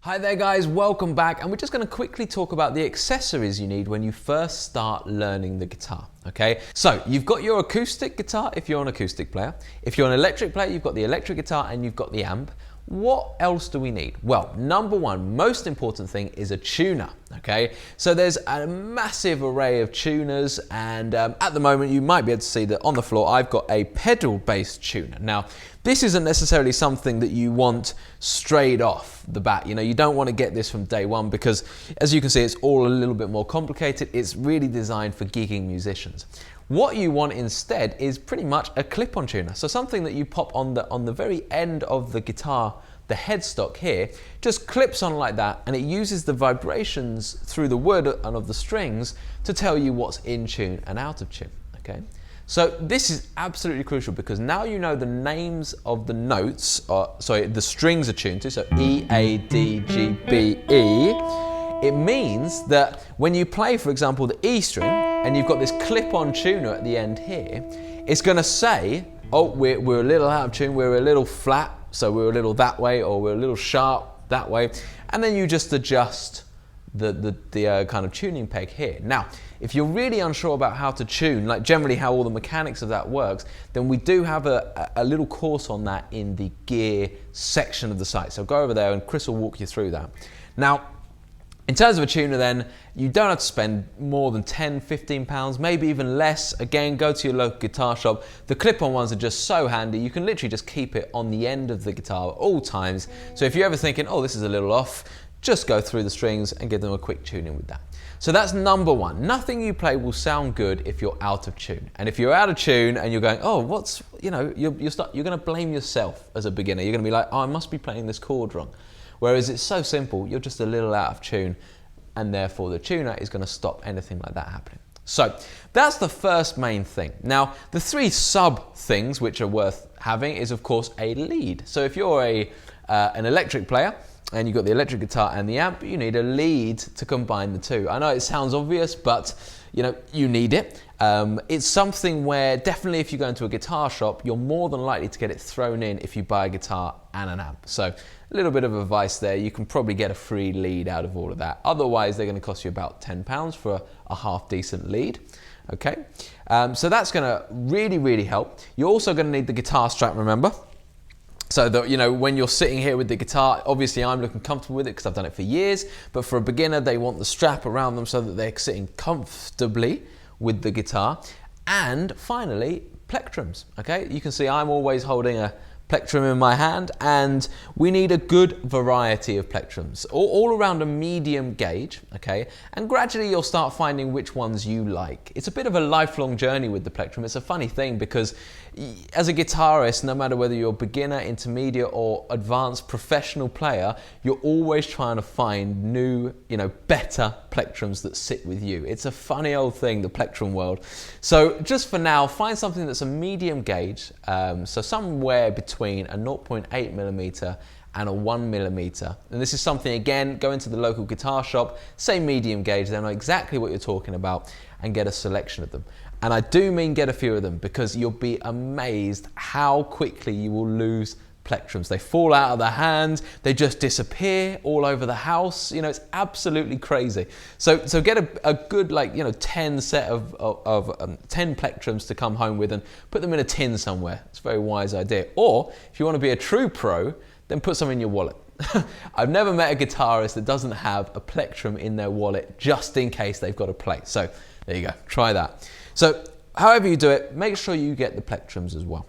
Hi there guys, welcome back, and we're just going to quickly talk about the accessories you need when you first start learning the guitar, okay? So you've got your acoustic guitar if you're an acoustic player. If you're an electric player, you've got the electric guitar and you've got the amp. What else do we need? Well, number one, most important thing is a tuner, okay? So there's a massive array of tuners, and at the moment you might be able to see that on the floor I've got a pedal-based tuner. Now, this isn't necessarily something that you want straight off the bat. You know, you don't want to get this from day one because, as you can see, it's all a little bit more complicated. It's really designed for gigging musicians. What you want instead is pretty much a clip-on tuner. So something that you pop on the very end of the guitar, the headstock here, just clips on like that, and it uses the vibrations through the wood and of the strings to tell you what's in tune and out of tune, okay? So this is absolutely crucial because now you know the names of the notes, the strings are tuned to, so E, A, D, G, B, E. It means that when you play, for example, the E string, and you've got this clip-on tuner at the end here, it's going to say, oh, we're a little out of tune, we're a little flat, so we're a little that way, or we're a little sharp that way, and then you just adjust the kind of tuning peg here. Now, if you're really unsure about how to tune, like generally how all the mechanics of that works, then we do have a little course on that in the gear section of the site. So go over there and Chris will walk you through that. Now, in terms of a tuner then, you don't have to spend more than 10, 15 pounds, maybe even less. Again, go to your local guitar shop. The clip-on ones are just so handy. You can literally just keep it on the end of the guitar at all times. So if you're ever thinking, oh, this is a little off, just go through the strings and give them a quick tuning with that. So that's number one. Nothing you play will sound good if you're out of tune. And if you're out of tune and you're going, oh, what's, you know, you're going to blame yourself as a beginner. You're going to be like, oh, I must be playing this chord wrong. Whereas it's so simple, you're just a little out of tune, and therefore the tuner is going to stop anything like that happening. So that's the first main thing. Now, the three sub things which are worth having is, of course, a lead. So if you're an electric player, and you've got the electric guitar and the amp, you need a lead to combine the two. I know it sounds obvious, but you know, you need it. It's something where definitely if you go into a guitar shop, you're more than likely to get it thrown in if you buy a guitar and an amp. So a little bit of advice there, you can probably get a free lead out of all of that. Otherwise, they're gonna cost you about £10 for a half decent lead. Okay, so that's gonna really, really help. You're also gonna need the guitar strap, remember? So that, you know, when you're sitting here with the guitar, obviously I'm looking comfortable with it because I've done it for years, but for a beginner, they want the strap around them so that they're sitting comfortably with the guitar. And finally, plectrums, okay? You can see I'm always holding a plectrum in my hand, and we need a good variety of plectrums, all around a medium gauge, okay? And gradually you'll start finding which ones you like. It's a bit of a lifelong journey with the plectrum. It's a funny thing because as a guitarist, no matter whether you're beginner, intermediate, or advanced professional player, you're always trying to find new, you know, better plectrums that sit with you. It's a funny old thing, the plectrum world. So just for now, find something that's a medium gauge, so somewhere between a 0.8mm and a 1mm. And this is something, again, go into the local guitar shop, say medium gauge, they know exactly what you're talking about, and get a selection of them. And I do mean get a few of them because you'll be amazed how quickly you will lose plectrums. They fall out of the hand, they just disappear all over the house. You know, it's absolutely crazy. So get a good, like, you know, 10 set of 10 plectrums to come home with and put them in a tin somewhere. It's a very wise idea. Or if you want to be a true pro, then put some in your wallet. I've never met a guitarist that doesn't have a plectrum in their wallet just in case they've got to play. So there you go, try that. So however you do it, make sure you get the plectrums as well.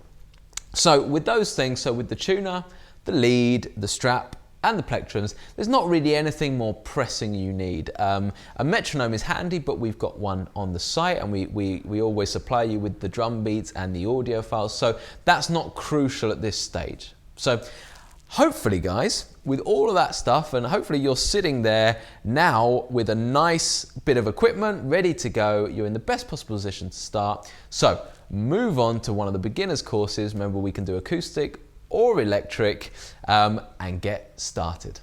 So with those things, so with the tuner, the lead, the strap, and the plectrums, there's not really anything more pressing you need. A metronome is handy, but we've got one on the site, and we always supply you with the drum beats and the audio files, so that's not crucial at this stage. So hopefully, guys, with all of that stuff, and hopefully you're sitting there now with a nice bit of equipment ready to go, you're in the best possible position to start. So move on to one of the beginners courses. Remember, we can do acoustic or electric, and get started.